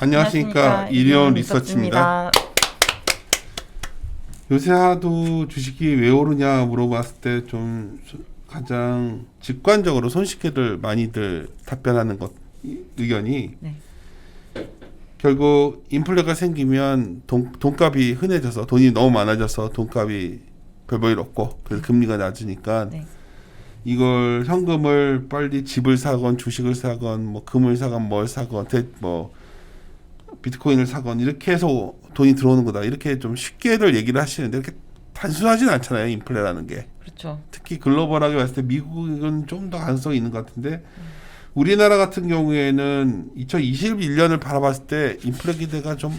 안녕하십니까. 이리온 리서치입니다. 요새 하도 주식이 왜 오르냐 물어봤을 때 좀 가장 직관적으로 손쉽게들 많이들 답변하는 것 의견이 네. 결국 인플레가 생기면 돈값이 흔해져서 돈이 너무 많아져서 돈값이 별 볼 일 없고 그래서 금리가 낮으니까 네. 이걸 현금을 빨리 집을 사건 주식을 사건 뭐 금을 사건 뭘 사건 뭐 비트코인을 사건 이렇게 해서 돈이 들어오는 거다 이렇게 좀 쉽게들 얘기를 하시는데 이렇게 단순하진 않잖아요. 인플레라는 게. 그렇죠. 특히 글로벌하게 봤을 때 미국은 좀 더 가능성이 있는 것 같은데 우리나라 같은 경우에는 2021년을 바라봤을 때 인플레 기대가 좀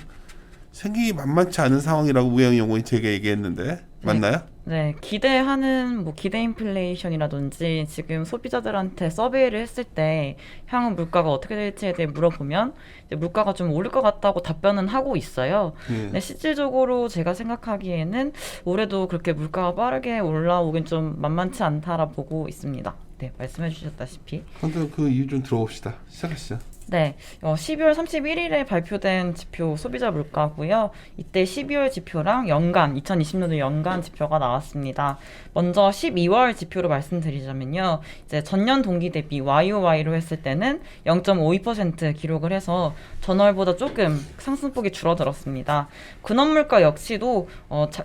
생기기 만만치 않은 상황이라고 우영 연구원이 제게 얘기했는데 맞나요? 네, 기대하는 기대 인플레이션이라든지 지금 소비자들한테 서베이를 했을 때 향후 물가가 어떻게 될지에 대해 물어보면 이제 물가가 좀 오를 것 같다고 답변은 하고 있어요. 근데 실질적으로 제가 생각하기에는 올해도 그렇게 물가가 빠르게 올라오긴 좀 만만치 않다라 보고 있습니다. 네, 말씀해 주셨다시피. 그런데 그 이유 좀 들어봅시다. 시작하시죠. 네, 12월 31일에 발표된 지표 소비자 물가고요. 이때 12월 지표랑 2020년도 연간 지표가 나왔습니다. 먼저 12월 지표로 말씀드리자면요. 이제 전년 동기 대비 YOY로 했을 때는 0.52% 기록을 해서 전월보다 조금 상승폭이 줄어들었습니다. 근원물가 역시도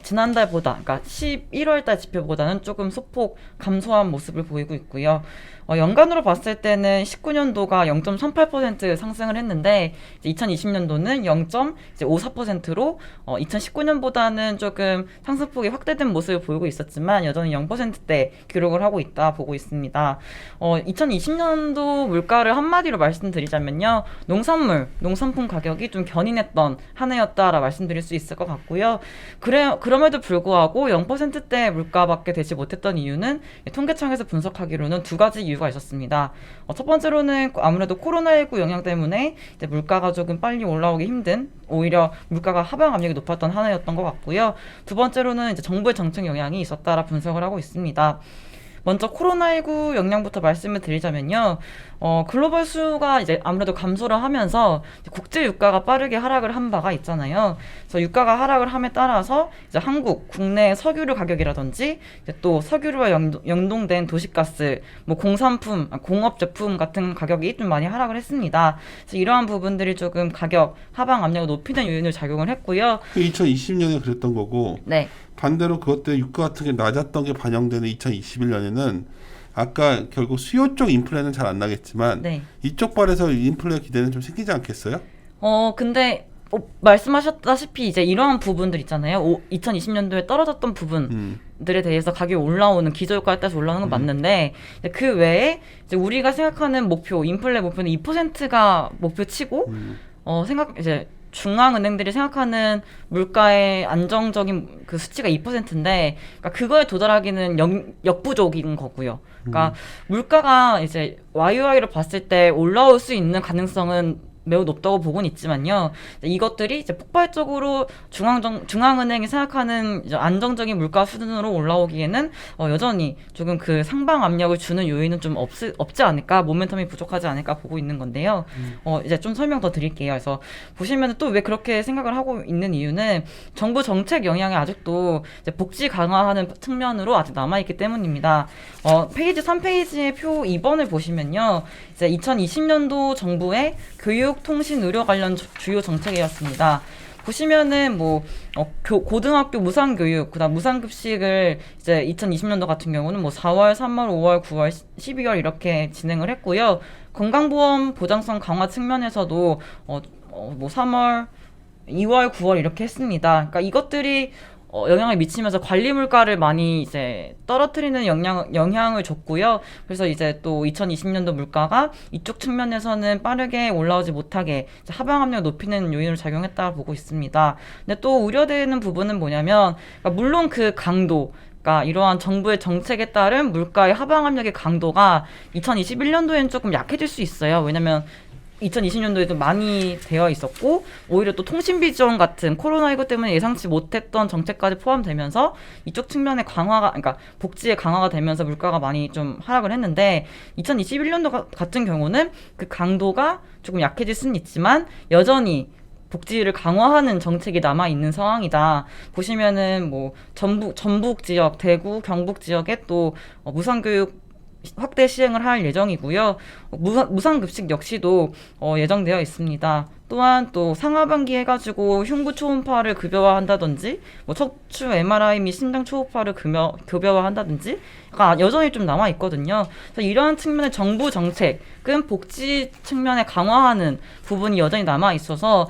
지난달보다, 그러니까 11월 달 지표보다는 조금 소폭 감소한 모습을 보이고 있고요. 연간으로 봤을 때는 19년도가 0.38% 상승을 했는데 2020년도는 0.54%로 2019년보다는 조금 상승폭이 확대된 모습을 보이고 있었지만 여전히 0%대 기록을 하고 있다 보고 있습니다. 2020년도 물가를 한마디로 말씀드리자면요. 농산품 가격이 좀 견인했던 한 해였다라 말씀드릴 수 있을 것 같고요. 그럼에도 불구하고 0%대 물가밖에 되지 못했던 이유는 통계청에서 분석하기로는 두 가지 이유가 있었습니다. 첫 번째로는 아무래도 코로나19 영향 때문에 이제 물가가 조금 빨리 올라오기 힘든 오히려 물가가 하방 압력이 높았던 한 해였던 것 같고요. 두 번째로는 이제 정부의 정책 영향이 있었다라 분석을 하고 있습니다. 먼저 코로나19 영향부터 말씀을 드리자면요. 글로벌 수요가 이제 아무래도 감소를 하면서 국제 유가가 빠르게 하락을 한 바가 있잖아요. 그래서 유가가 하락을 함에 따라서 이제 한국 국내 석유류 가격이라든지 이제 또 석유류와 연동된 도시가스, 공산품, 공업 제품 같은 가격이 좀 많이 하락을 했습니다. 그래서 이러한 부분들이 조금 가격 하방 압력을 높이는 요인을 작용을 했고요. 2020년에 그랬던 거고. 네. 반대로 그것 때문에 유가 같은 게 낮았던 게 반영되는 2021년에는 아까 결국 수요 쪽 인플레는 잘 안 나겠지만 네. 이쪽 발에서 인플레 기대는 좀 생기지 않겠어요? 근데 말씀하셨다시피 이제 이러한 부분들 있잖아요. 2020년도에 떨어졌던 부분들에 대해서 가격이 올라오는 기저효과에 따라서 올라오는 건 맞는데 그 외에 이제 우리가 생각하는 인플레 목표는 2%가 목표치고 이제 중앙은행들이 생각하는 물가의 안정적인 그 수치가 2%인데, 그러니까 그거에 도달하기는 역부족인 거고요. 그러니까 물가가 이제 YOY로 봤을 때 올라올 수 있는 가능성은 매우 높다고 보고는 있지만요. 이것들이 이제 폭발적으로 중앙은행이 생각하는 이제 안정적인 물가 수준으로 올라오기에는 여전히 조금 그 상방 압력을 주는 요인은 좀 없지 않을까, 모멘텀이 부족하지 않을까 보고 있는 건데요. 이제 좀 설명 더 드릴게요. 그래서 보시면 또 왜 그렇게 생각을 하고 있는 이유는 정부 정책 영향이 아직도 이제 복지 강화하는 측면으로 아직 남아있기 때문입니다. 페이지 3페이지의 표 2번을 보시면요. 이제 2020년도 정부의 교육, 통신, 의료 관련 주요 정책이었습니다. 보시면은 고등학교 무상교육, 그다음 무상급식을 이제 2020년도 같은 경우는 4월, 3월, 5월, 9월, 12월 이렇게 진행을 했고요. 건강보험 보장성 강화 측면에서도 3월, 2월, 9월 이렇게 했습니다. 그러니까 이것들이 영향을 미치면서 관리 물가를 많이 이제 떨어뜨리는 영향을 줬고요. 그래서 이제 또 2020년도 물가가 이쪽 측면에서는 빠르게 올라오지 못하게 하방 압력을 높이는 요인으로 작용했다고 보고 있습니다. 근데 또 우려되는 부분은 뭐냐면, 그러니까 물론 그 강도, 그러니까 이러한 정부의 정책에 따른 물가의 하방 압력의 강도가 2021년도에는 조금 약해질 수 있어요. 왜냐면 2020년도에도 많이 되어 있었고 오히려 또 통신비 지원 같은 코로나19 때문에 예상치 못했던 정책까지 포함되면서 이쪽 측면의 강화가 그러니까 복지의 강화가 되면서 물가가 많이 좀 하락을 했는데 2021년도 같은 경우는 그 강도가 조금 약해질 수는 있지만 여전히 복지를 강화하는 정책이 남아 있는 상황이다. 보시면은 뭐 전북 지역, 대구, 경북 지역에 또 무상교육 확대 시행을 할 예정이고요. 무상급식 역시도 예정되어 있습니다. 또한 또 상하반기 해가지고 흉부 초음파를 급여화한다든지 뭐 척추 MRI 및 심장 초음파를 급여화한다든지 약간 여전히 좀 남아 있거든요. 그래서 이러한 측면의 정부 정책은 복지 측면에 강화하는 부분이 여전히 남아 있어서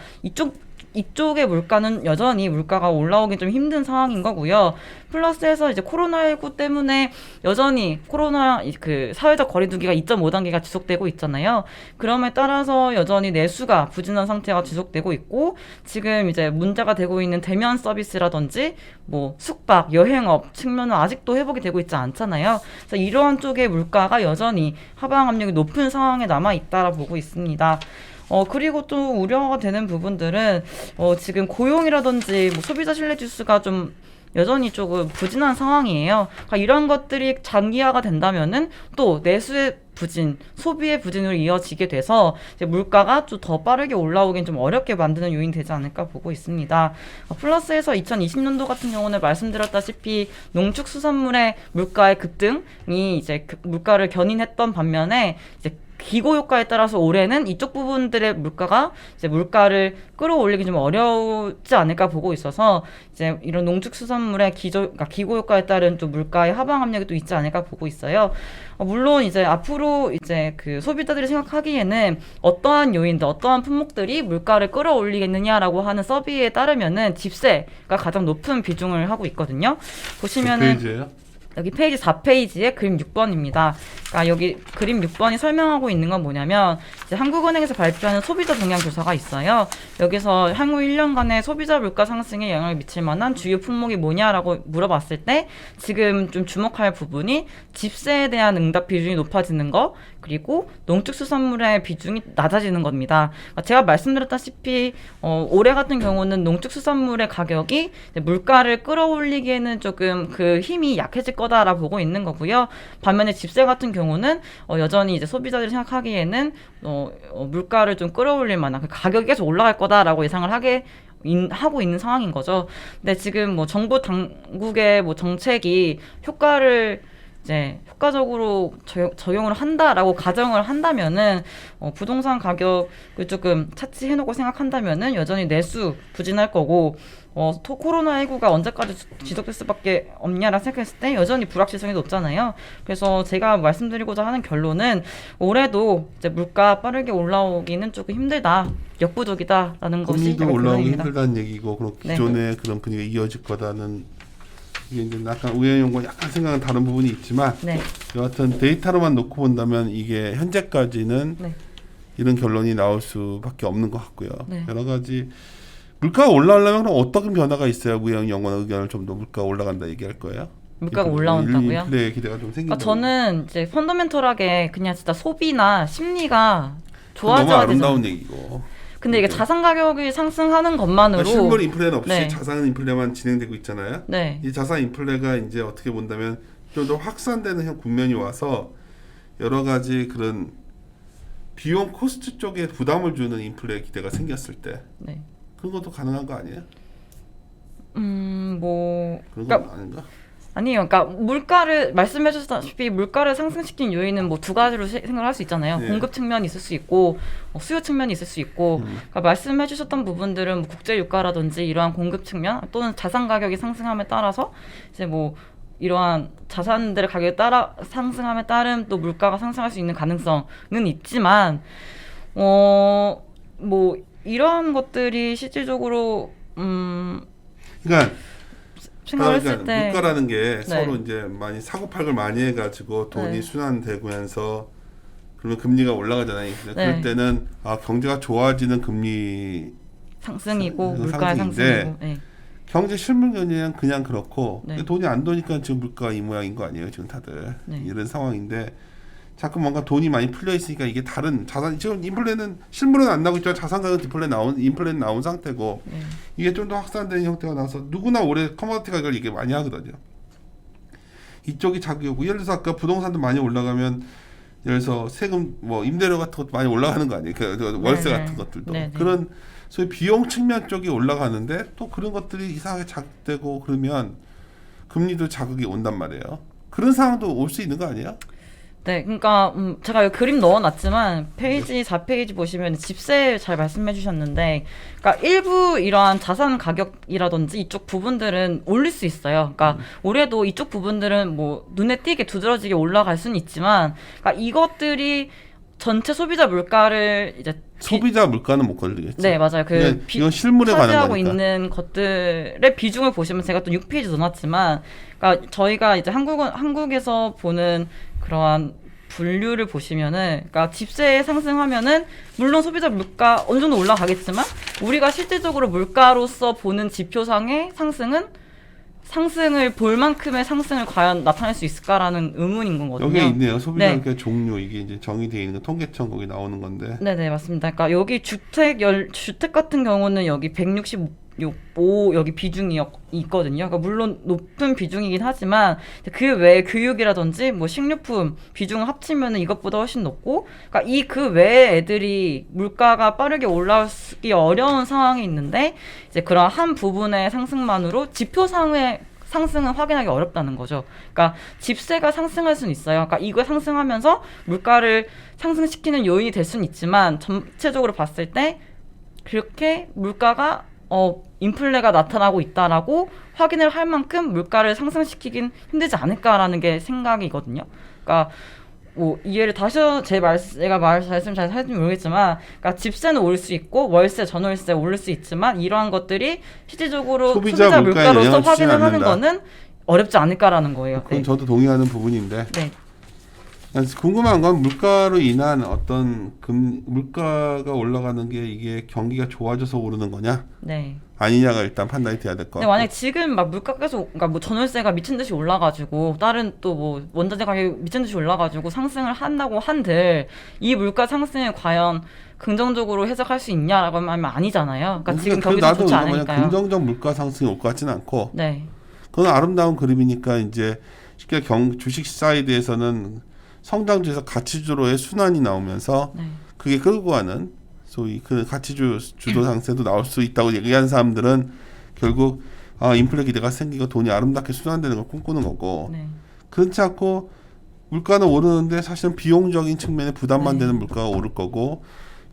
이쪽의 물가는 여전히 물가가 올라오기 좀 힘든 상황인 거고요. 플러스해서 이제 코로나19 때문에 여전히 그 사회적 거리두기가 2.5단계가 지속되고 있잖아요. 그럼에 따라서 여전히 내수가 부진한 상태가 지속되고 있고 지금 이제 문제가 되고 있는 대면 서비스라든지 뭐 숙박, 여행업 측면은 아직도 회복이 되고 있지 않잖아요. 그래서 이러한 쪽의 물가가 여전히 하방 압력이 높은 상황에 남아 있다라 보고 있습니다. 그리고 또 우려가 되는 부분들은, 지금 고용이라든지 뭐 소비자 신뢰 지수가 좀 여전히 조금 부진한 상황이에요. 그러니까 이런 것들이 장기화가 된다면은 또 내수의 부진, 소비의 부진으로 이어지게 돼서 이제 물가가 좀 더 빠르게 올라오긴 좀 어렵게 만드는 요인이 되지 않을까 보고 있습니다. 플러스해서 2020년도 같은 경우는 말씀드렸다시피 농축수산물의 물가의 급등이 이제 물가를 견인했던 반면에 이제 기고 효과에 따라서 올해는 이쪽 부분들의 물가가 이제 물가를 끌어올리기 좀 어렵지 않을까 보고 있어서 이제 이런 농축수산물의 그러니까 기고 효과에 따른 또 물가의 하방 압력이 또 있지 않을까 보고 있어요. 물론 이제 앞으로 이제 그 소비자들이 생각하기에는 어떠한 요인들, 어떠한 품목들이 물가를 끌어올리겠느냐라고 하는 서비에 따르면은 집세가 가장 높은 비중을 하고 있거든요. 보시면은 여기 페이지 4페이지에 그림 6번입니다. 그러니까 여기 그림 6번이 설명하고 있는 건 뭐냐면 이제 한국은행에서 발표하는 소비자 동향 조사가 있어요. 여기서 향후 1년간의 소비자 물가 상승에 영향을 미칠 만한 주요 품목이 뭐냐라고 물어봤을 때 지금 좀 주목할 부분이 집세에 대한 응답 비중이 높아지는 거 그리고 농축수산물의 비중이 낮아지는 겁니다. 그러니까 제가 말씀드렸다시피 올해 같은 경우는 농축수산물의 가격이 물가를 끌어올리기에는 조금 그 힘이 약해질 거다라 보고 있는 거고요. 반면에 집세 같은 경우는 여전히 이제 소비자들이 생각하기에는 물가를 좀 끌어올릴 만한 그 가격이 계속 올라갈 거다라고 예상을 하고 있는 상황인 거죠. 근데 지금 뭐 정부 당국의 뭐 정책이 효과를 이제 효과적으로 적용을 한다라고 가정을 한다면은 부동산 가격을 조금 차치해놓고 생각한다면은 여전히 내수 부진할 거고 코로나19가 언제까지 지속될 수밖에 없냐라 생각했을 때 여전히 불확실성이 높잖아요. 그래서 제가 말씀드리고자 하는 결론은 올해도 이제 물가 빠르게 올라오기는 조금 힘들다, 역부족이다라는 것이 금리도 올라오기 결론입니다. 힘들다는 얘기고 그럼 기존의 그런 분위기가 이어질 거다는 이게 이제 약간 우연용과 약간 생각은 다른 부분이 있지만 여하튼 데이터로만 놓고 본다면 이게 현재까지는 이런 결론이 나올 수밖에 없는 것 같고요. 여러 가지 물가가 올라오려면 그럼 어떤 변화가 있어야 우연용과 의견을 좀 더 물가가 올라간다 얘기할 거예요? 물가가 올라온다고요? 인플레 기대가 좀 생긴다. 저는 이제 펀더멘털하게 그냥 진짜 소비나 심리가 너무 좋아져야 되죠. 아름다운 얘기고. 근데 이게 자산 가격이 상승하는 것만으로 실물 인플레는 없이 자산 인플레만 진행되고 있잖아요. 이 자산 인플레가 이제 어떻게 본다면 좀 더 확산되는 국면이 와서 여러 가지 그런 비용 코스트 쪽에 부담을 주는 인플레 기대가 생겼을 때 그런 것도 가능한 거 아니에요? 뭐 그런 건 아닌가? 아니요. 그러니까 물가를 말씀해 주셨다시피 물가를 상승시킨 요인은 뭐 두 가지로 생각을 할 수 있잖아요. 공급 측면이 있을 수 있고 수요 측면이 있을 수 있고 그러니까 말씀해 주셨던 부분들은 뭐 국제 유가라든지 이러한 공급 측면 또는 자산 가격이 상승함에 따라서 이제 뭐 이러한 자산들의 가격이 따라 상승함에 따른 또 물가가 상승할 수 있는 가능성은 있지만 뭐 이러한 것들이 실질적으로 그러니까 생각했을 때 물가라는 게 서로 이제 많이 사고팔고를 많이 해가지고 돈이 순환되면서 그러면 금리가 올라가잖아요. 그럴 때는 경제가 좋아지는 금리 상승이고 물가의 상승이고 경제 실물 견해는 그냥 그렇고 돈이 안 도니까 지금 물가가 이 모양인 거 아니에요. 지금 다들 이런 상황인데 자꾸 뭔가 돈이 많이 풀려 있으니까 이게 다른 자산 지금 인플레는 실물은 안 나오고 있지만 자산 가격 인플레는 나온 상태고 이게 좀 더 확산되는 형태가 나서 누구나 올해 커머디티 가격을 얘기 많이 하거든요. 이쪽이 자기 요구. 예를 들어서 아까 부동산도 많이 올라가면 예를 들어서 세금 뭐 임대료 같은 것도 많이 올라가는 거 아니에요? 그 월세 네네. 같은 것들도 네네. 그런 소위 비용 측면 쪽이 올라가는데 또 그런 것들이 이상하게 자극되고 그러면 금리도 자극이 온단 말이에요. 그런 상황도 올 수 있는 거 아니에요? 네, 그러니까 제가 여기 그림 넣어놨지만 페이지 4페이지 보시면 집세 잘 말씀해 주셨는데, 그러니까 일부 이러한 자산 가격이라든지 이쪽 부분들은 올릴 수 있어요. 그러니까 올해도 이쪽 부분들은 뭐 눈에 띄게 두드러지게 올라갈 수는 있지만, 그러니까 이것들이 전체 소비자 물가를 이제 소비자 물가는 못 걸리겠지. 네, 맞아요. 그 이건 실물에 관한 차지하고 거니까. 있는 것들의 비중을 보시면 제가 또 6페이지 넣어놨지만, 그러니까 저희가 이제 한국에서 보는 그러한 분류를 보시면은, 그러니까 집세 상승하면은 물론 소비자 물가 어느 정도 올라가겠지만 우리가 실질적으로 물가로서 보는 지표상의 상승을 볼 만큼의 상승을 과연 나타낼 수 있을까라는 의문인 거거든요. 여기에 있네요. 소비자 네. 물가 종류 이게 이제 정의되어 있는 거 통계청 거기 나오는 건데. 네네, 맞습니다. 그러니까 여기 주택 같은 경우는 여기 165 여기 비중이 있거든요. 그러니까 물론 높은 비중이긴 하지만 그 외에 교육이라든지 뭐 식료품 비중을 합치면은 이것보다 훨씬 높고, 그러니까 이 그 외에 애들이 물가가 빠르게 올라오기 어려운 상황이 있는데 이제 그런 한 부분의 상승만으로 지표상의 상승은 확인하기 어렵다는 거죠. 그러니까 집세가 상승할 수는 있어요. 그러니까 이거 상승하면서 물가를 상승시키는 요인이 될 수는 있지만 전체적으로 봤을 때 그렇게 물가가 인플레가 나타나고 있다라고 확인을 할 만큼 물가를 상승시키긴 힘들지 않을까라는 게 생각이거든요. 그러니까 뭐 이해를 다시 제가 말씀 잘 하는지 모르겠지만, 그러니까 집세는 오를 수 있고 월세, 전월세 오를 수 있지만 이러한 것들이 실질적으로 소비자 물가로서 확인을 하는 거는 어렵지 않을까라는 거예요. 그건 네. 저도 동의하는 부분인데. 네. 궁금한 건 물가로 인한 어떤 물가가 올라가는 게 이게 경기가 좋아져서 오르는 거냐 네. 아니냐가 일단 판단이 돼야 될 것 근데 같고. 만약 지금 막 물가 계속, 그러니까 뭐 전월세가 미친 듯이 올라가지고 다른 또 뭐 원자재 가격이 미친 듯이 올라가지고 상승을 한다고 한들 이 물가 상승을 과연 긍정적으로 해석할 수 있냐라고 하면 아니잖아요. 그러니까 지금 경기도 좋지 않으니까요. 긍정적 물가 상승이 올 것 같지는 않고. 네. 그건 아름다운 그림이니까 이제 쉽게 주식 사이드에서는 성장주에서 가치주로의 순환이 나오면서 네. 그게 끌고 가는 소위 그 가치주 주도 상세도 나올 수 있다고 얘기하는 사람들은 결국 인플레 기대가 생기고 돈이 아름답게 순환되는 걸 꿈꾸는 거고, 네. 그렇지 않고 물가는 오르는데 사실은 비용적인 측면에 부담만 되는 물가가 오를 거고,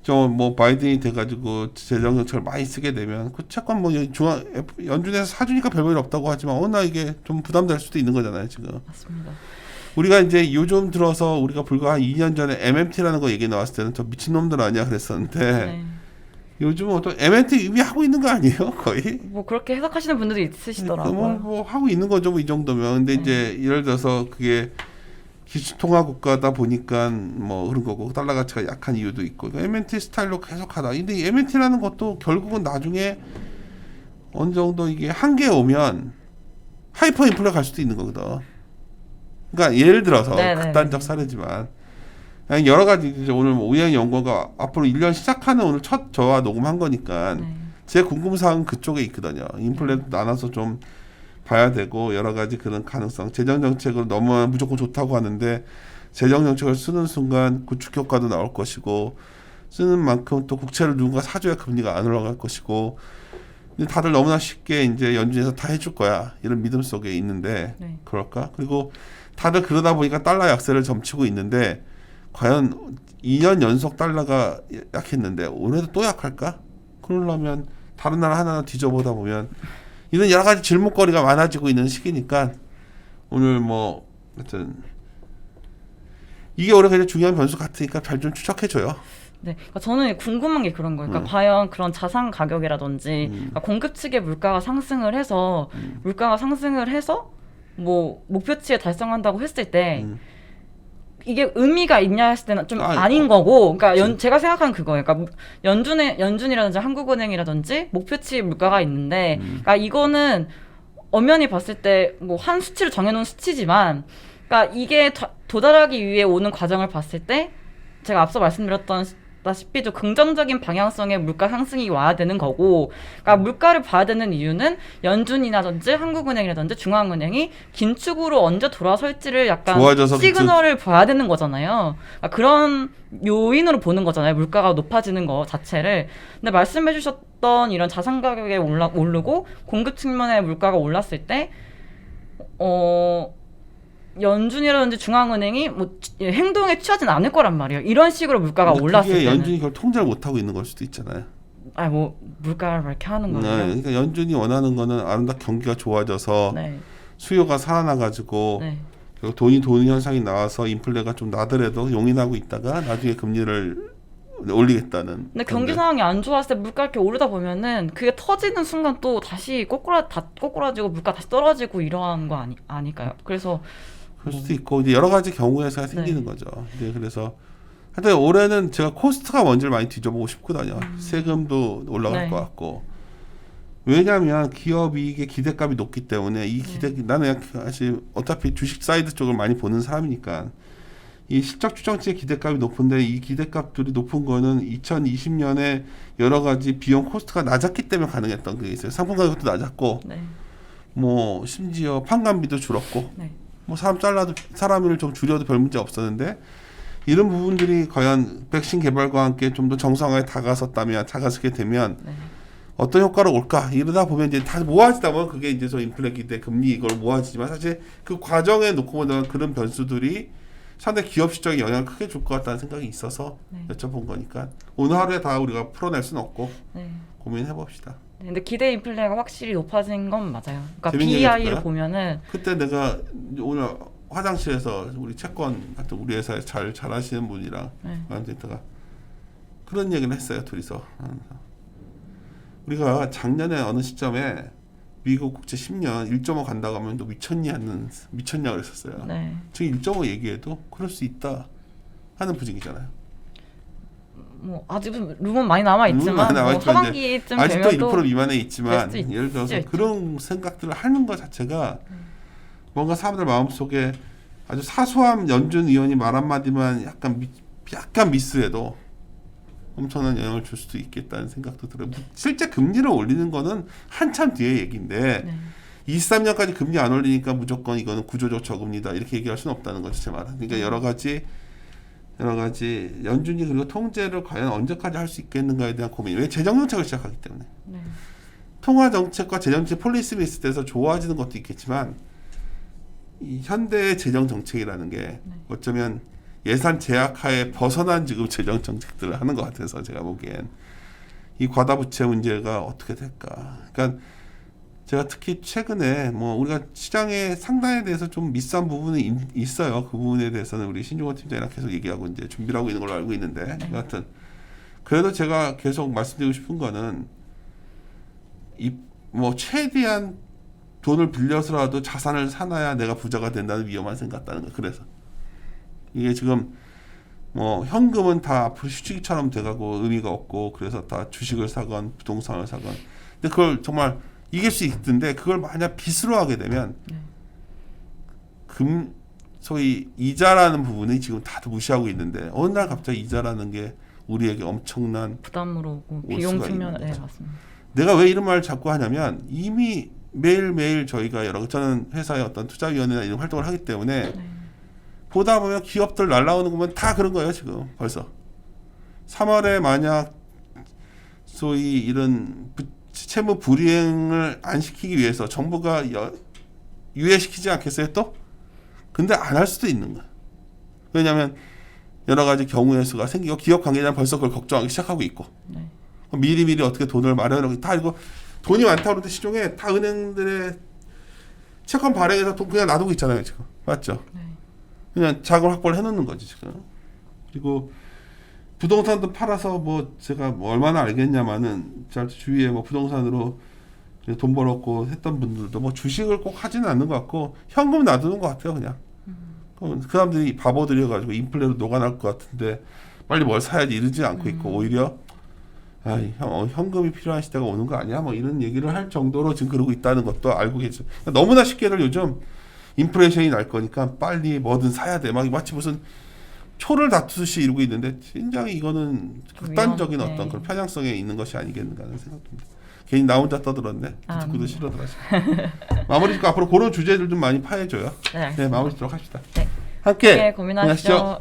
좀 뭐 바이든이 돼가지고 재정 정책을 많이 쓰게 되면 그 채권 뭐 연준에서 사주니까 별볼일 없다고 하지만 나 이게 좀 부담될 수도 있는 거잖아요 지금. 맞습니다. 우리가 이제 요즘 들어서 우리가 불과 한 2년 전에 MMT라는 거 얘기 나왔을 때는 저 미친놈들 아니야 그랬었는데 네. 요즘은 어떤 MMT 이미 하고 있는 거 아니에요 거의? 뭐 그렇게 해석하시는 분들도 있으시더라고요. 뭐 하고 있는 거죠 뭐 이 정도면. 근데 이제 예를 들어서 그게 기술통화 국가다 보니까 뭐 그런 거고 달러 가치가 약한 이유도 있고 MMT 스타일로 계속하다. 근데 이 MMT라는 것도 결국은 나중에 어느 정도 이게 한계에 오면 하이퍼 인플레 갈 수도 있는 거거든. 그러니까 예를 들어서 극단적 사례지만 여러 가지 이제 오늘 뭐 우연히 연구가 앞으로 1년 시작하는 오늘 첫 저와 녹음한 거니까 제 궁금사항은 그쪽에 있거든요. 인플레도 나눠서 좀 봐야 되고 여러 가지 그런 가능성. 재정 정책을 너무 무조건 좋다고 하는데 재정 정책을 쓰는 순간 구축 효과도 나올 것이고 쓰는 만큼 또 국채를 누군가 사줘야 금리가 안 올라갈 것이고. 근데 다들 너무나 쉽게 이제 연준에서 다 해줄 거야 이런 믿음 속에 있는데 그럴까? 그리고 다들 그러다 보니까 달러 약세를 점치고 있는데 과연 2년 연속 달러가 약했는데 올해도 또 약할까? 그러려면 다른 나라 하나하나 뒤져보다 보면 이런 여러 가지 질문거리가 많아지고 있는 시기니까 오늘 뭐 하여튼 이게 올해 굉장히 중요한 변수 같으니까 잘 좀 추적해줘요. 네, 그러니까 저는 궁금한 게 그런 거예요. 그러니까 과연 그런 자산 가격이라든지 그러니까 공급 측의 물가가 상승을 해서 뭐 목표치에 달성한다고 했을 때 이게 의미가 있냐 했을 때는 좀 아닌 거고, 그러니까 제가 생각하는 그거예요. 그러니까 연준이라든지 한국은행이라든지 목표치 물가가 있는데, 그러니까 이거는 엄연히 봤을 때 뭐 한 수치를 정해놓은 수치지만, 그러니까 이게 도달하기 위해 오는 과정을 봤을 때 제가 앞서 말씀드렸다시피 좀 긍정적인 방향성의 물가 상승이 와야 되는 거고, 그러니까 물가를 봐야 되는 이유는 연준이라든지 한국은행이라든지 중앙은행이 긴축으로 언제 돌아설지를 약간 좋아져서 시그널을 봐야 되는 거잖아요. 그러니까 그런 요인으로 보는 거잖아요. 물가가 높아지는 거 자체를. 근데 말씀해주셨던 이런 자산 가격이 오르고 공급 측면에 물가가 올랐을 때 연준이라든지 중앙은행이 뭐 행동에 취하진 않을 거란 말이에요. 이런 식으로 물가가 올랐을 그게 때는. 연준이 그걸 통제를 못 하고 있는 걸 수도 있잖아요. 아, 뭐 물가를 이렇게 하는 네, 거예요. 그러니까 연준이 원하는 거는 아름답게 경기가 좋아져서 네. 수요가 살아나가지고 네. 그리고 돈이 도는 현상이 나와서 인플레가 좀 나더라도 용인하고 있다가 나중에 금리를 올리겠다는. 근데 경기 상황이 안 좋았을 때 물가 이렇게 오르다 보면은 그게 터지는 순간 또 다시 꼬꾸라지고 물가 다시 떨어지고 이러한 거 아닐까요? 그래서 그럴 수도 있고 이제 여러 가지 경우에서 생기는 네. 거죠. 이제 그래서 하여튼 올해는 제가 코스트가 뭔지를 많이 뒤져보고 싶거든요. 세금도 올라갈 네. 것 같고. 왜냐하면 기업 이익의 기대감이 높기 때문에 이 나는 사실 어차피 주식 사이드 쪽을 많이 보는 사람이니까 이 실적 추정치의 기대감이 높은데 이 기대값들이 높은 거는 2020년에 여러 가지 비용 코스트가 낮았기 때문에 가능했던 게 있어요. 상품 가격도 낮았고 네. 뭐 심지어 판관비도 줄었고 네. 뭐 사람을 좀 줄여도 별 문제 없었는데 이런 부분들이 과연 백신 개발과 함께 좀 더 정상화에 다가서게 되면 네. 어떤 효과로 올까? 이러다 보면 이제 다 모아지다 보면 그게 이제 인플레 기대, 금리 이걸 모아지지만 사실 그 과정에 놓고 보면 그런 변수들이 상당히 기업 실적에 영향을 크게 줄 것 같다는 생각이 있어서 네. 여쭤본 거니까 오늘 하루에 다 우리가 풀어낼 수는 없고 네. 고민해 봅시다. 근데 기대 인플레가 확실히 높아진 건 맞아요. 그러니까 재밌는 얘기 BEI를 해줄까요? 보면은 그때 내가 오늘 화장실에서 우리 채권 하여튼 우리 회사에 잘하시는 분이랑 네. 있다가 그런 얘기를 했어요. 둘이서 우리가 작년에 어느 시점에 미국 국채 10년 1.5 간다고 하면 너 미쳤냐 그랬었어요. 네. 지금 1.5 얘기해도 그럴 수 있다 하는 분위기잖아요. 뭐 아직은 룸은 많이 남아 있지만 많이 남아 뭐 있지만 하반기쯤 아직도 되면 1% 미만에 있지만 될 수도 예를 들어서 있죠. 그런 생각들을 하는 것 자체가 뭔가 사람들 마음속에 아주 사소한 연준 의원이 말 한마디만 약간 미스해도 엄청난 영향을 줄 수도 있겠다는 생각도 들어요. 실제 금리를 올리는 거는 한참 뒤의 얘기인데 네. 23년까지 금리 안 올리니까 무조건 이거는 구조적 저금리다 이렇게 얘기할 수는 없다는 거죠. 제 말은. 그러니까 여러 가지 연준이 그리고 통제를 과연 언제까지 할 수 있겠는가에 대한 고민. 왜 재정 정책을 시작하기 때문에. 네. 통화 정책과 재정 정책 폴리시 베이스에서 좋아지는 것도 있겠지만 이 현대의 재정 정책이라는 게 어쩌면 예산 제약하에 벗어난 지금 재정 정책들을 하는 것 같아서 제가 보기엔 이 과다 부채 문제가 어떻게 될까. 그러니까 제가 특히 최근에 뭐 우리가 시장의 상단에 대해서 좀 미스한 부분이 있어요. 그 부분에 대해서는 우리 신종원 팀장이랑 계속 얘기하고 이제 준비를 하고 있는 걸로 알고 있는데 여하튼 그래도 제가 계속 말씀드리고 싶은 거는 이 뭐 최대한 돈을 빌려서라도 자산을 사놔야 내가 부자가 된다는 위험한 생각 같다는 거. 그래서 이게 지금 뭐 현금은 다 앞으로 휴지기처럼 돼가고 의미가 없고 그래서 다 주식을 사건 부동산을 사건. 근데 그걸 정말 이길 수 있던데 그걸 만약 빚으로 하게 되면 소위 이자라는 부분이 지금 다들 무시하고 있는데 어느 날 갑자기 이자라는 게 우리에게 엄청난 부담으로 오고 올 비용 수가 측면 있는 네 거죠. 맞습니다. 내가 왜 이런 말을 자꾸 하냐면 이미 매일매일 저희가 저는 회사의 어떤 투자위원회나 이런 활동을 하기 때문에 보다 보면 기업들 날라오는 거 보면 다 그런 거예요. 지금 벌써 3월에 만약 소위 이런 채무 불이행을 안 시키기 위해서 정부가 유예시키지 않겠어요 또? 근데 안 할 수도 있는 거야. 왜냐하면 여러 가지 경우의 수가 생기고 기업 관계자는 벌써 그걸 걱정하기 시작하고 있고 네. 미리미리 어떻게 돈을 마련하고 다 이거 돈이 많다고 그러는데 시중에 다 은행들의 채권 발행해서 돈 그냥 놔두고 있잖아요 지금. 맞죠? 네. 그냥 자금 확보를 해놓는 거지 지금. 그리고 부동산도 팔아서 뭐 제가 뭐 얼마나 알겠냐마는 제 주위에 뭐 부동산으로 돈 벌었고 했던 분들도 뭐 주식을 꼭 하지는 않는 것 같고 현금 놔두는 것 같아요 그냥. 그 사람들이 바보들이어가지고 인플레로 녹아날 것 같은데 빨리 뭘 사야지 이러지 않고 있고 오히려 현금이 필요한 시대가 오는 거 아니야? 뭐 이런 얘기를 할 정도로 지금 그러고 있다는 것도 알고 계죠. 너무나 쉽게들 요즘 인플레이션이 날 거니까 빨리 뭐든 사야 돼. 막 마치 무슨 초를 다투듯이 이러고 있는데 굉장히 이거는 극단적인 위험, 어떤 네. 그런 편향성에 있는 것이 아니겠는가 하는 생각입니다. 괜히 나 혼자 떠들었네. 듣고도 싫어더라. 마무리 짓고 앞으로 그런 주제들 좀 많이 파해줘요. 네, 네, 마무리 짓도록 합시다. 네. 함께 고민하시죠.